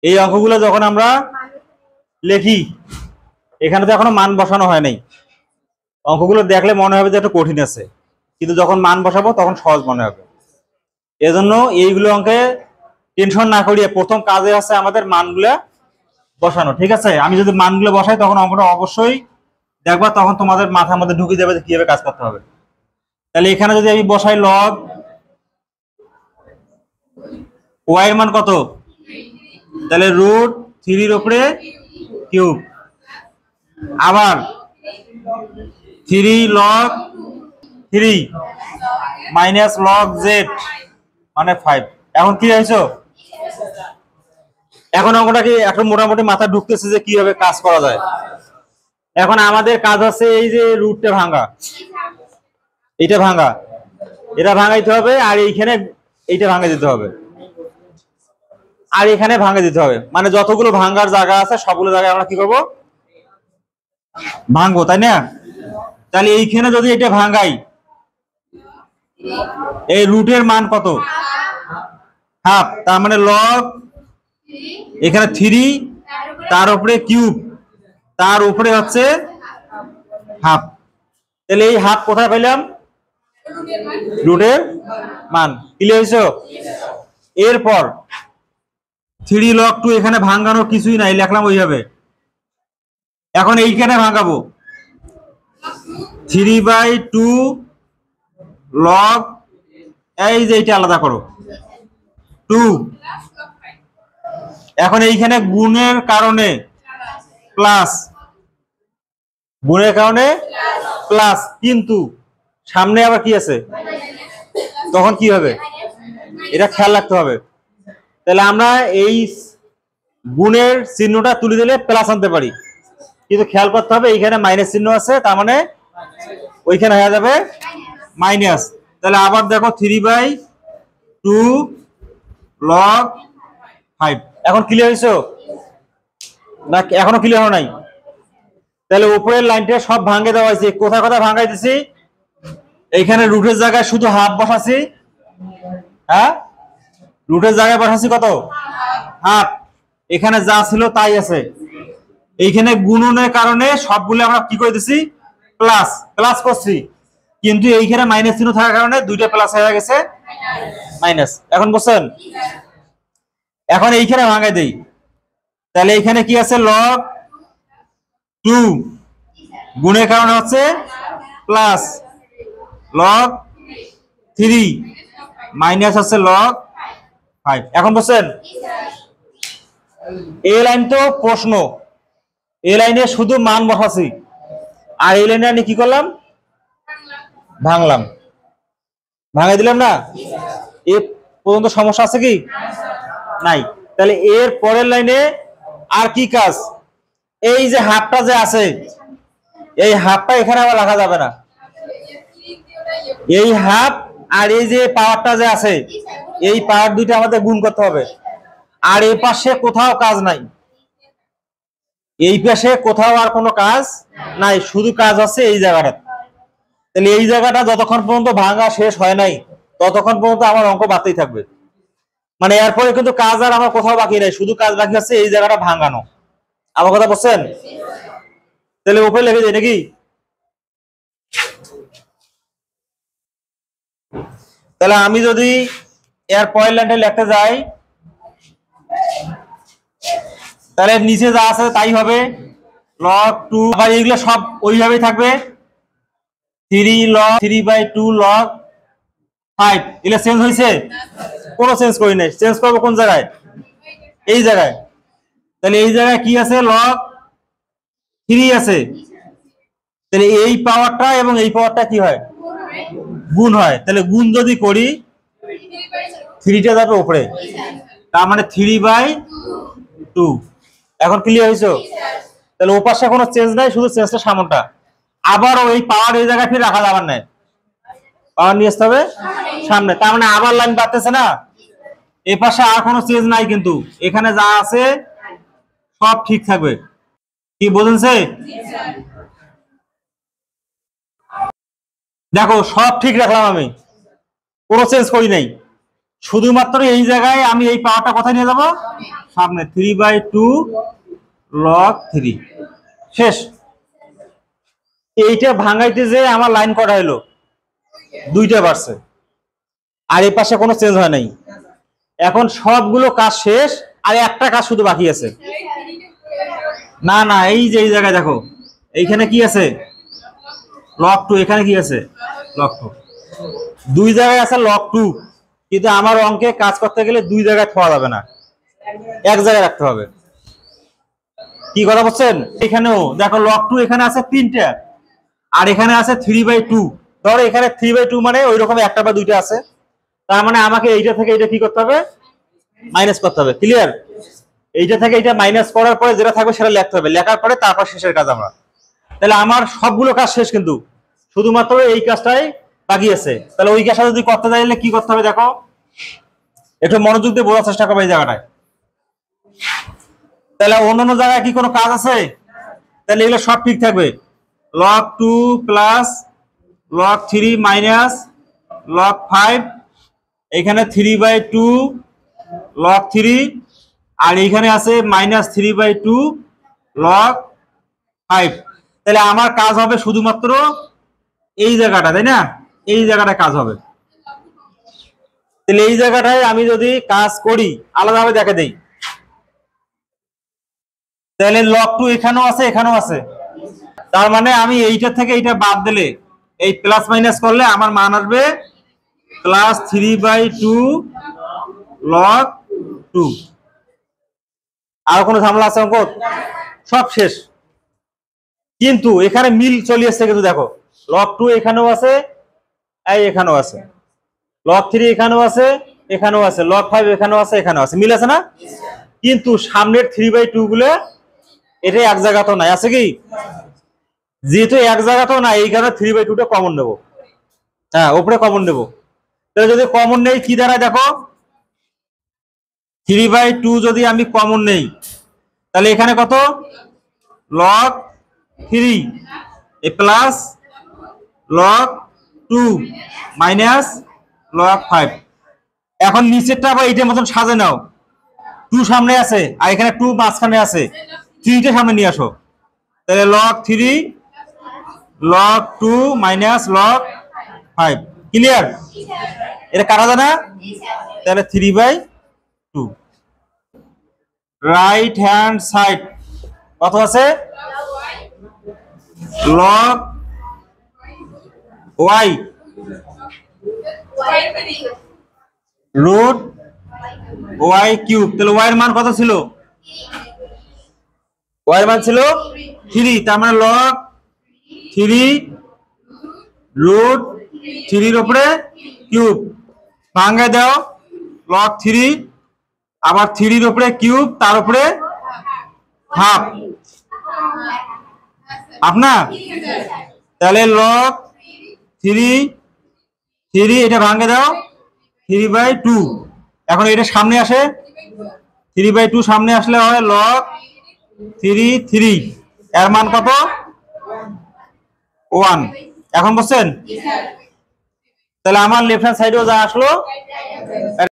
এই অঙ্কগুলো যখন আমরা লিখি, এখানে তো এখনো মান বসানো হয় নাই। অঙ্কগুলো দেখলে মনে হবে যে একটু কঠিন আছে, কিন্তু যখন মান বসাবো তখন সহজ মনে হবে। এজন্য এইগুলো অঙ্কে টেনশন না করিয়ে প্রথম কাজে আছে আমাদের মানগুলা বসানো। ঠিক আছে, আমি যদি মানগুলো বসাই তখন অঙ্কটা অবশ্যই দেখবা, তখন তোমাদের মাথার মধ্যে ঢুকে যাবে যে কিভাবে কাজ করতে হবে। তাহলে এখানে যদি আমি বসাই লগ ওয়াই এর মান কত, তাহলে রুট 3 উপরে কিউব, আবার 3 লগ 3 মাইনাস লগ জেড মানে 5। এখন কি হয়েছে, এখন অঙ্কটা কি এখন মোটামুটি মাথা ঢুকতেছে যে কিভাবে কাজ করা যায়। এখন আমাদের কাজ আছে এই যে রুটটা ভাঙা, এইটা ভাঙা, এটা ভাঙাইতে হবে, আর এইখানে এইটা ভাঙে দিতে হবে, আর এখানে ভাঙে দিতে হবে। মানে যতগুলো ভাঙার জায়গা আছে সবগুলো জায়গায় আমরা কি করব, ভাঙবো, তাই না? তাহলে এইখানে যদি এটা ভাঙাই, এই রুটের মান কত, হাফ, তার মানে লগ এখানে 3 তার উপরে কিউব তার উপরে হচ্ছে হাফ। তাহলে এই হাফ কোথায় পেলাম, রুটের মান। ক্লিয়ার হয়েছে? এরপর 3 লগ 2 এখানে ভাঙানোর কিছুই নাই, লিখলাম ওইভাবে। এখন এইখানে ভাঙাবো 3/2 লগ, এই যে এইটা আলাদা করো 2। এখন এইখানে গুণের কারণে প্লাস, গুণের কারণে প্লাস, কিন্তু সামনে আবার কি আছে, তখন কি হবে এটা খেয়াল রাখতে হবে। তাহলে আমরা এই গুণের চিহ্নটা তুলে দিলে প্লাস আনতে পারি, কিন্তু খেয়াল করতে হবে এইখানে মাইনাস চিহ্ন আছে, তার মানে ওইখানে হয়ে যাবে মাইনাস। তাহলে আবার দেখো 3/2 লগ 5। এখন ক্লিয়ার হয়েছে না, এখনো ক্লিয়ার হয় নাই? তাহলে উপরের লাইনটা সব ভাঙে দেওয়া হয়েছে। কোথায় কোথায় ভাঙাই দিছি, এইখানে রুটের জায়গায় শুধু হাফ বসাছি, হ্যাঁ রুটের জায়গায় বসাছি কত, হাফ, এখানে যা ছিল তাই আছে। এইখানে গুণনের কারণে সবগুলো আমরা কি করে দিছি, প্লাস প্লাস করছি, কিন্তু এইখানে মাইনাস চিহ্ন থাকার কারণে দুইটা প্লাস হয়ে গেছে মাইনাস। এখন বুঝছেন? এখন এইখানে ভাঙাই দেই, তাহলে এইখানে কি আছে, লগ 2 গুণের কারণে হচ্ছে প্লাস, লগ 3 মাইনাস হচ্ছে লগ 5। এখন বুঝছেন? এই লাইন তো প্রশ্ন, এই লাইনে শুধু মান বসাছি, আর এই লাইনে আমি কি করলাম, ভাঙলাম, ভাঙাই দিলাম না। এ পর্যন্ত সমস্যা আছে কি নাই? তাহলে এর পরের লাইনে আর কি কাজ, এই যে হাফটা যে আছে, এই হাফটা এখানে আবার রাখা যাবে না। এই হাফ আর এই যে পাওয়ারটা যে আছে, এই পাওয়ার দুইটা আমাদের গুণ করতে হবে। আর এই পাশে কোথাও কাজ নাই, এই পাশে কোথাও আর কোনো কাজ নাই, শুধু কাজ আছে এই জায়গাটা। তাহলে এই জায়গাটা যতক্ষণ পর্যন্ত ভাঙা শেষ হয় নাই ততক্ষণ পর্যন্ত আমার অঙ্ক বাড়তেই থাকবে। মানে এরপরে কিন্তু কাজ আর আমার কোথাও বাকি নাই, শুধু কাজ বাকি আছে এই জায়গাটা ভাঙানো। আমার কথা বলছেন? তাহলে উপরে লেগে যায় নাকি? তাহলে আমি যদি এর পরের লাইনটা লিখতে যাই, তাহলে নিচে যা আছে তাই হবে, লগ 2, আবার এইগুলো সব ওইভাবেই থাকবে, 3 লগ 3/2 লগ 5। এগুলো চেঞ্জ হয়েছে? কোনো চেঞ্জ করি নাই। চেঞ্জ করবো কোন জায়গায়, এই জায়গায়। তাহলে এই জায়গায় কি আছে, লগ 3 আছে। তাহলে এই পাওয়ারটা এবং এই পাওয়ারটা কি হয়, গুণ হয়। তাহলে গুণ যদি করি 3টা যাবে উপরে, তার মানে 3/2। এখন ক্লিয়ার হয়েছে? তাহলে ও পাশে কোনো চেঞ্জ নাই, শুধু চেঞ্জটা সামনটা। আবার ওই পাওয়ার এই জায়গায় ফিরে রাখা যাবার নাই, পাওয়ার নিয়ে আসতে হবে সামনে, তার মানে আবার লাইন বাড়তেছে না। এ পাশে আর কোনো চেঞ্জ নাই, কিন্তু এখানে যা আছে সব ঠিক থাকবে। কি বুঝেছে? দেখো সব ঠিক রাখলাম আমি, কোনো চেঞ্জ করি নাই। শুধুমাত্র এই জায়গায় আমি এই পাওয়ারটা কোথায় নিয়ে যাব, সামনে 3/2 log 3 শেষ। এইটা ভাঙাইতে যে আমার লাইন কটা হলো, দুইটা বাড়ছে, আর এই পাশে কোনো চেঞ্জ হয় নাই। এখন সবগুলো কাজ শেষ, আর একটা কাজ শুধু বাকি আছে। না না, এই যে এই জায়গায় দেখো, এইখানে কি আছে, log 2, এখানে কি আছে, log 2, দুই জায়গায় আছে log 2, কিন্তু আমার অঙ্কে কাজ করতে গেলে দুই জায়গায় থাকা যাবে না, এক জায়গায় রাখতে হবে। কি কথা বলছেন? এখানেও দেখো log 2 এখানে আছে 3টা, আর এখানে আছে 3/2। ধরো এখানে 3/2 মানে ওই রকম একটা বা দুইটা আছে, তার মানে আমাকে এইটা থেকে এইটা কি করতে হবে, মাইনাস করতে হবে। ক্লিয়ার? এইটা থেকে এইটা মাইনাস করার পরে যেটা থাকবে সেটা লিখতে হবে, লেখার পরে তারপর শেষের কাজ আমরা। তাহলে আমার সবগুলো কাজ শেষ, কিন্তু শুধুমাত্র এই কাজটাই বাকি আছে। তাহলে ওই কাজটা যদি করতে চাইলে কি করতে হবে দেখো, একটু মনোযোগ দিয়ে বোঝার চেষ্টা করবে এই জায়গাটায়। তাহলে অন্যান্য জায়গায় কি কোনো কাজ আছে? তাহলে এগুলো সব ঠিক থাকবে। log 2 plus log 3 minus log 5, এখানে 3/2 log 3, আর এখানে আছে মাইনাস 3/2 log 5। তাহলে আমার কাজ হবে শুধুমাত্র এই জায়গাটা, তাই না? এই জায়গাটা কাজ হবে। তাহলে এই জায়গাটায় আমি যদি কাজ করি, আলাদাভাবে দেখে দেই, তাহলে log 2 এখানেও আছে, এখানেও আছে। তার মানে আমি এইটা থেকে এইটা বাদ দিলে, এই প্লাস মাইনাস করলে আমার মান আসবে প্লাস 3/2 log 2। আর কোনো ঝামেলা আছে অঙ্ক? সব শেষ। কিন্তু এখানে মিল চলে আসছে, কিন্তু দেখো log 2 এখানেও আছে, এই এখানেও আছে, log 3 এখানেও আছে, এখানেও আছে, log 5 এখানেও আছে, এখানেও আছে, মিল আছে না? কিন্তু সামনের 3/2 গুলো এটা এক জায়গাতেও নাই, আছে কি? যেহেতু এক জায়গাতেও নাই, এই কারণে 3/2টা কমন নেব। হ্যাঁ, উপরে কমন নেব। তাহলে যদি কমন নেই কি দাঁড়ায় দেখো, 3/2 যদি আমি কমন নেই, তাহলে এখানে কত, log 3 এ প্লাস log 2 মাইনাস log 5। এখন নিচেরটা আবার এইটার মতন সাজে নাও, 2 সামনে আছে, আর এখানে 2 মাঝখানে আছে, 3টা সামনে নিয়ে আসো। তাহলে log 3 log 2 minus log 5। Clear? এটা কাটা যায় না? তাহলে 3/2। রাইট হ্যান্ড সাইড কত আছে, log y root y cube. তাহলে y এর মান কত ছিল, y এর মান ছিল 3, তার মানে log 3 রুট 3 এর উপরে কিউব। ভাঙে দাও, log 3 আবার 3 এর উপরে কিউব, তার উপরে হাফ, না? তাহলে log 3 এটা ভাঙে দাও, 3/2। এখন এটা সামনে আসে, 3/2 সামনে আসলে হয় log 3 এর মান কত, 1। এখন বুঝছেন? তাহলে আমার লেফট হ্যান্ড সাইডেও যা আসলো